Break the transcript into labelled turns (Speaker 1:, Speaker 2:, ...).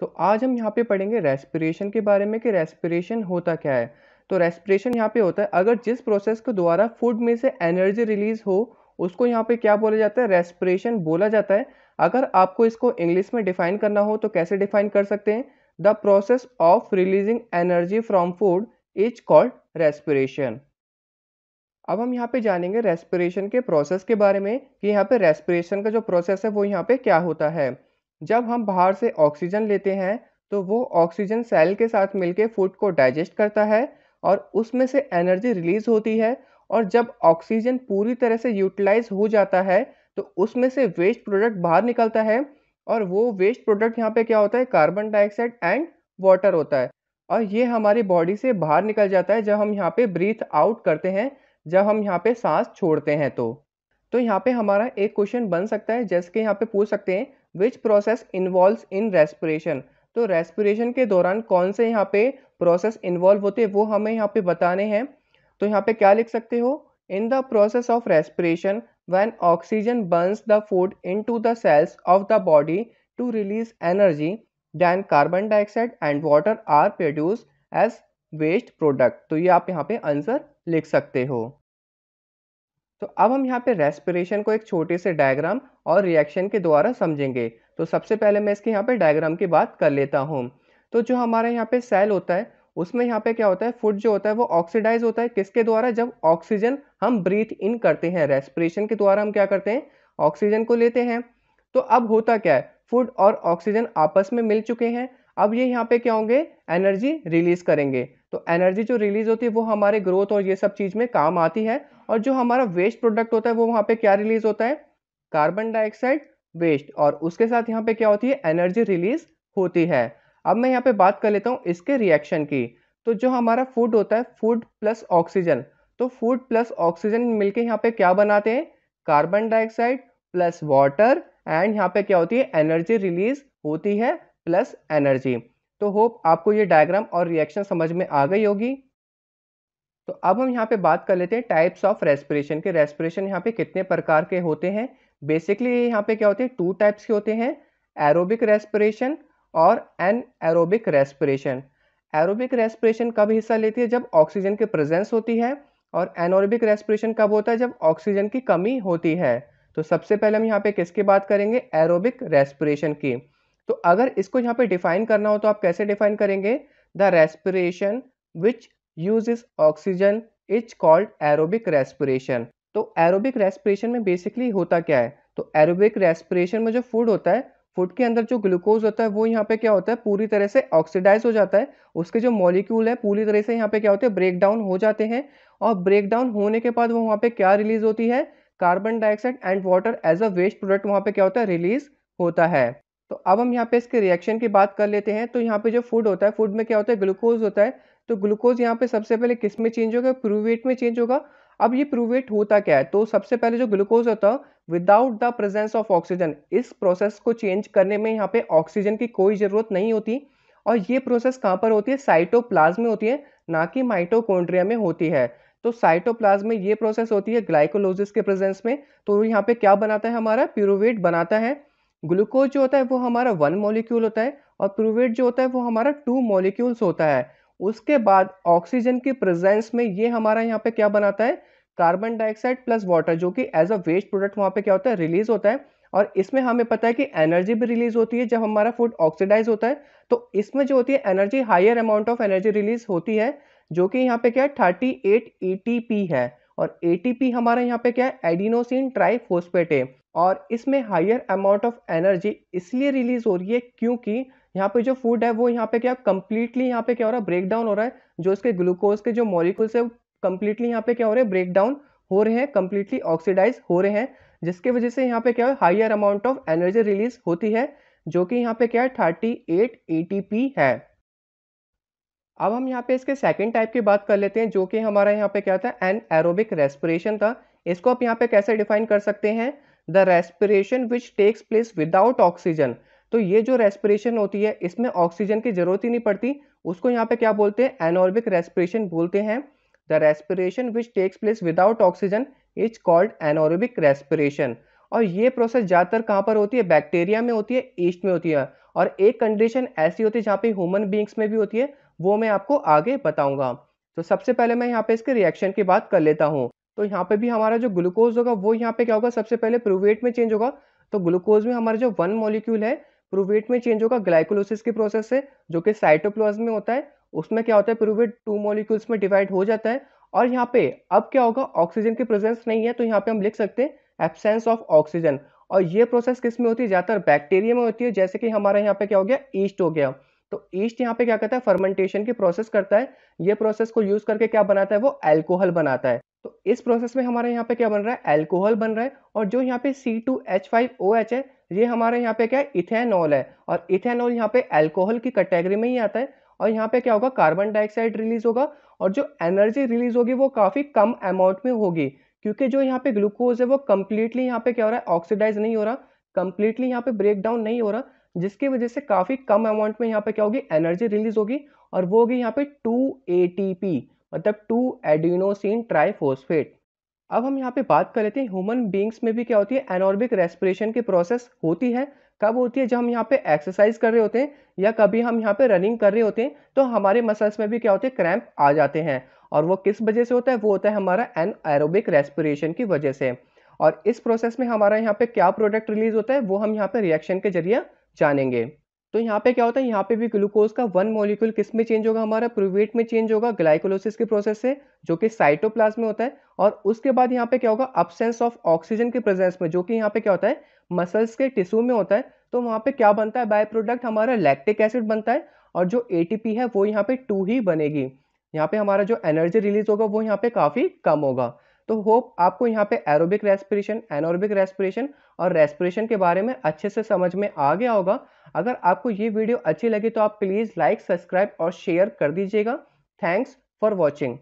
Speaker 1: तो आज हम यहाँ पे पढ़ेंगे रेस्पिरेशन के बारे में कि रेस्पिरेशन होता क्या है। तो रेस्पिरेशन यहाँ पे होता है अगर जिस प्रोसेस के द्वारा फूड में से एनर्जी रिलीज हो उसको यहाँ पे क्या बोला जाता है, रेस्पिरेशन बोला जाता है। अगर आपको इसको इंग्लिश में डिफाइन करना हो तो कैसे डिफाइन कर सकते हैं, the process of releasing energy from food is called respiration. अब हम यहाँ पे जानेंगे रेस्पिरेशन के प्रोसेस के बारे में कि यहाँ पे रेस्पिरेशन का जो प्रोसेस है वो यहाँ पे क्या होता है। जब हम बाहर से ऑक्सीजन लेते हैं तो वो ऑक्सीजन सेल के साथ मिलके फूड को डाइजेस्ट करता है और उसमें से एनर्जी रिलीज होती है। और जब ऑक्सीजन पूरी तरह से यूटिलाइज हो जाता है तो उसमें से वेस्ट प्रोडक्ट बाहर निकलता है। और वो वेस्ट प्रोडक्ट यहाँ पे क्या होता है, कार्बन डाइऑक्साइड एंड वाटर होता है। और ये हमारी बॉडी से बाहर निकल जाता है जब हम यहाँ पे ब्रीथ आउट करते हैं, जब हम यहाँ पे सांस छोड़ते हैं। तो यहाँ पे हमारा एक क्वेश्चन बन सकता है जैसे कि यहाँ पे पूछ सकते हैं which process involves in respiration. तो रेस्पिरेशन के दौरान कौन से यहाँ पे प्रोसेस इन्वॉल्व होते हैं वो हमें यहाँ पे बताने हैं। तो यहाँ पे क्या लिख सकते हो, in the process of respiration when oxygen burns the food into the cells of the body to release energy, then carbon dioxide and water are produce as waste product. तो ये आप यहाँ पे आंसर लिख सकते हो। तो अब हम यहाँ पे रेस्पिरेशन को एक छोटे से डायग्राम और रिएक्शन के द्वारा समझेंगे। तो सबसे पहले मैं इसके यहाँ पे डायग्राम की बात कर लेता हूँ। तो जो हमारा यहाँ पे सेल होता है उसमें यहाँ पे क्या होता है, फूड जो होता है वो ऑक्सीडाइज होता है किसके द्वारा, जब ऑक्सीजन हम ब्रीथ इन करते हैं। रेस्पिरेशन के द्वारा हम क्या करते हैं, ऑक्सीजन को लेते हैं। तो अब होता क्या है, फूड और ऑक्सीजन आपस में मिल चुके हैं। अब ये यहाँ पे क्या होंगे, एनर्जी रिलीज करेंगे। तो एनर्जी जो रिलीज होती है वो हमारे ग्रोथ और ये सब चीज में काम आती है। और जो हमारा वेस्ट प्रोडक्ट होता है वो वहां पे क्या रिलीज होता है, कार्बन डाइऑक्साइड वेस्ट। और उसके साथ यहाँ पे क्या होती है, एनर्जी रिलीज होती है। अब मैं यहाँ पे बात कर लेता हूँ इसके रिएक्शन की। तो जो हमारा फूड होता है, फूड प्लस ऑक्सीजन, तो फूड प्लस ऑक्सीजन मिलके यहाँ पे क्या बनाते हैं, carbon dioxide plus water. And यहाँ पे क्या होती है, एनर्जी रिलीज होती है प्लस एनर्जी। तो होप आपको ये डायग्राम और रिएक्शन समझ में आ गई होगी। तो अब हम यहाँ पे बात कर लेते हैं टाइप्स ऑफ रेस्पिरेशन के। रेस्पिरेशन यहाँ पे कितने प्रकार के होते हैं। बेसिकली यहाँ पे क्या होते हैं, टू टाइप्स के होते हैं, एरोबिक रेस्पिरेशन और anaerobic respiration. Aerobic respiration कब हिस्सा लेती है, जब ऑक्सीजन की प्रेजेंस होती है। और एनोरोबिक रेस्पिरेशन कब होता है, जब ऑक्सीजन की कमी होती है। तो सबसे पहले हम यहाँ पे किसकी बात करेंगे, एरोबिक रेस्पिरेशन की। तो अगर इसको यहाँ पे डिफाइन करना हो तो आप कैसे डिफाइन करेंगे, the respiration which uses oxygen is called aerobic respiration। तो एरोबिक रेस्पिरेशन में बेसिकली होता क्या है, तो एरोबिक रेस्पिरेशन में जो फूड होता है, फूड के अंदर जो ग्लूकोज होता है वो यहाँ पे क्या होता है, पूरी तरह से ऑक्सीडाइज हो जाता है। उसके जो मॉलिक्यूल है पूरी तरह से यहाँ पे क्या होते हैं, ब्रेक डाउन हो जाते हैं। और ब्रेक डाउन होने के बाद वो वहाँ पे क्या रिलीज होती है, carbon dioxide and water as a waste product वहाँ पे क्या होता है, रिलीज होता है। तो अब हम यहाँ पे इसके रिएक्शन की बात कर लेते हैं। तो यहाँ पे जो फूड होता है, फूड में क्या होता है, ग्लूकोज होता है। तो ग्लूकोज यहाँ पे सबसे पहले किस में चेंज होगा, प्रूवेट में चेंज होगा। अब ये प्रूवेट होता क्या है, तो सबसे पहले जो ग्लूकोज होता है without the presence of oxygen, इस प्रोसेस को चेंज करने में यहाँ पे ऑक्सीजन की कोई जरूरत नहीं होती। और ये प्रोसेस कहाँ पर होती है, साइटोप्लाज्म में होती है, ना कि माइटोकॉन्ड्रिया में होती है। तो साइटोप्लाज्म में ये प्रोसेस होती है ग्लाइकोलाइसिस के प्रेजेंस में। तो यहाँ पे क्या बनाता है, हमारा प्यूरुवेट बनाता है। ग्लूकोज जो होता है वो हमारा वन मॉलिक्यूल होता है और प्यूरुवेट जो होता है वो हमारा टू मॉलिक्यूल्स होता है। उसके बाद ऑक्सीजन की प्रेजेंस में ये हमारा यहाँ पे क्या बनाता है, कार्बन डाइऑक्साइड प्लस वाटर, जो कि एज अ वेस्ट प्रोडक्ट वहाँ पे क्या होता है, रिलीज होता है। और इसमें हमें पता है कि एनर्जी भी रिलीज होती है जब हमारा फूड ऑक्सीडाइज होता है। तो इसमें जो होती है energy, higher amount of energy release होती है, जो कि यहाँ पे क्या है 38 एटीपी है। और एटीपी हमारा यहाँ पे क्या है, एडिनोसिन ट्राइफॉस्फेट है। और इसमें हायर अमाउंट ऑफ एनर्जी इसलिए रिलीज हो रही है क्योंकि यहाँ पे जो फूड है वो यहाँ पे क्या कंप्लीटली यहाँ पे क्या हो रहा है, ब्रेक डाउन हो रहा है। जो इसके ग्लूकोज के जो मॉलिक्यूल्स है कंप्लीटली यहाँ पे क्या हो रहे हैं, ब्रेक डाउन हो रहे हैं, कंप्लीटली ऑक्सीडाइज हो रहे हैं। जिसके वजह से यहाँ पे क्या है, higher amount of energy release होती है, जो कि यहाँ पे क्या है 38 एटीपी है। अब हम यहाँ पे इसके सेकंड टाइप की बात कर लेते हैं, जो कि हमारा यहाँ पे क्या था, एन एरोबिक रेस्पिरेशन था। इसको आप यहाँ पे कैसे डिफाइन कर सकते हैं, the respiration which takes place without oxygen. तो ये जो रेस्पिरेशन होती है इसमें ऑक्सीजन की जरूरत ही नहीं पड़ती, उसको यहाँ पे क्या बोलते हैं, एनोरबिक रेस्पिरेशन बोलते हैं। The respiration which takes place without oxygen is called anaerobic respiration. और ये प्रोसेस ज्यादातर कहाँ पर होती है, बैक्टीरिया में होती है, ईस्ट में होती है। और एक कंडीशन ऐसी होती है जहाँ पे ह्यूमन बींग्स में भी होती है, वो मैं आपको आगे बताऊंगा। तो सबसे पहले मैं यहाँ पे इसके रिएक्शन की बात कर लेता हूँ। तो यहाँ पे भी हमारा जो ग्लूकोज होगा वो यहाँ पे क्या होगा, सबसे पहले प्रूवेट में चेंज होगा। तो ग्लूकोज में हमारा जो वन मॉलिक्यूल है प्रूवेट में चेंज होगा ग्लाइकोलिसिस की प्रोसेस से, जो कि साइटोप्लाज्म में होता है। उसमें क्या होता है, प्रूवेट टू मॉलिक्यूल्स में डिवाइड हो जाता है। और यहाँ पे अब क्या होगा, ऑक्सीजन की प्रेजेंस नहीं है, तो यहाँ पे हम लिख सकते हैं एब्सेंस ऑफ ऑक्सीजन। और ये प्रोसेस किस में होती है, ज्यादातर बैक्टीरिया में होती है। जैसे कि हमारा यहाँ पे क्या हो गया, ईस्ट हो गया। तो ईस्ट यहाँ पे क्या करता है, फर्मेंटेशन की प्रोसेस करता है। ये प्रोसेस को यूज करके क्या बनाता है, वो अल्कोहल बनाता है। तो इस प्रोसेस में हमारे यहाँ पे क्या बन रहा है, अल्कोहल बन रहा है। और जो यहाँ पे C2H5OH है, ये हमारे यहाँ पे क्या है, इथेनॉल है। और इथेनॉल यहाँ पे अल्कोहल की कैटेगरी में ही आता है। और यहाँ पे क्या होगा, कार्बन डाइऑक्साइड रिलीज होगा। और जो एनर्जी रिलीज होगी वो काफी कम अमाउंट में होगी, क्योंकि जो यहाँ पे ग्लूकोज है वो कंप्लीटली यहाँ पे क्या हो रहा है, ऑक्सीडाइज नहीं हो रहा, कंप्लीटली यहाँ पे ब्रेक डाउन नहीं हो रहा, जिसकी वजह से काफी कम अमाउंट में यहाँ पे क्या होगी, एनर्जी रिलीज होगी। और वो होगी यहाँ पे 2 ATP, मतलब 2 एडिनोसिन ट्राइफॉस्फेट। अब हम यहाँ पे बात कर लेते हैं ह्यूमन बींग्स में भी क्या होती है, एनॉर्बिक रेस्पिरेशन की प्रोसेस होती है। कब होती है, जब हम यहाँ पे एक्सरसाइज कर रहे होते हैं या कभी हम यहाँ पे रनिंग कर रहे होते हैं, तो हमारे मसल्स में भी क्या होते हैं, क्रैम्प आ जाते हैं। और वो किस वजह से होता है, वो होता है हमारा एनएरोबिक रेस्पिरेशन की वजह से। और इस प्रोसेस में हमारा यहाँ पे क्या प्रोडक्ट रिलीज होता है, वो हम यहाँ पे रिएक्शन के जरिए जानेंगे। तो यहाँ पे क्या होता है, यहाँ पे भी ग्लूकोज का वन मॉलिक्यूल किस में चेंज होगा, हमारा प्रूवेट में चेंज होगा ग्लाइकोलिसिस की प्रोसेस से, जो कि साइटोप्लाज्म में होता है। और उसके बाद यहाँ पे क्या होगा, अब्सेंस ऑफ ऑक्सीजन की प्रेजेंस में, जो कि यहाँ पे क्या होता है, मसल्स के टिश्यू में होता है। तो वहाँ पे क्या बनता है, बाय प्रोडक्ट हमारा लैक्टिक एसिड बनता है। और जो एटीपी है वो यहाँ पे 2 ही बनेगी। यहाँ पे हमारा जो एनर्जी रिलीज होगा वो यहाँ पे काफी कम होगा। तो होप आपको यहाँ पे एरोबिक रेस्पिरेशन, एनोरोबिक रेस्पिरेशन और रेस्पिरेशन के बारे में अच्छे से समझ में आ गया होगा। अगर आपको ये वीडियो अच्छी लगी तो आप प्लीज़ लाइक, सब्सक्राइब और शेयर कर दीजिएगा। Thanks for watching.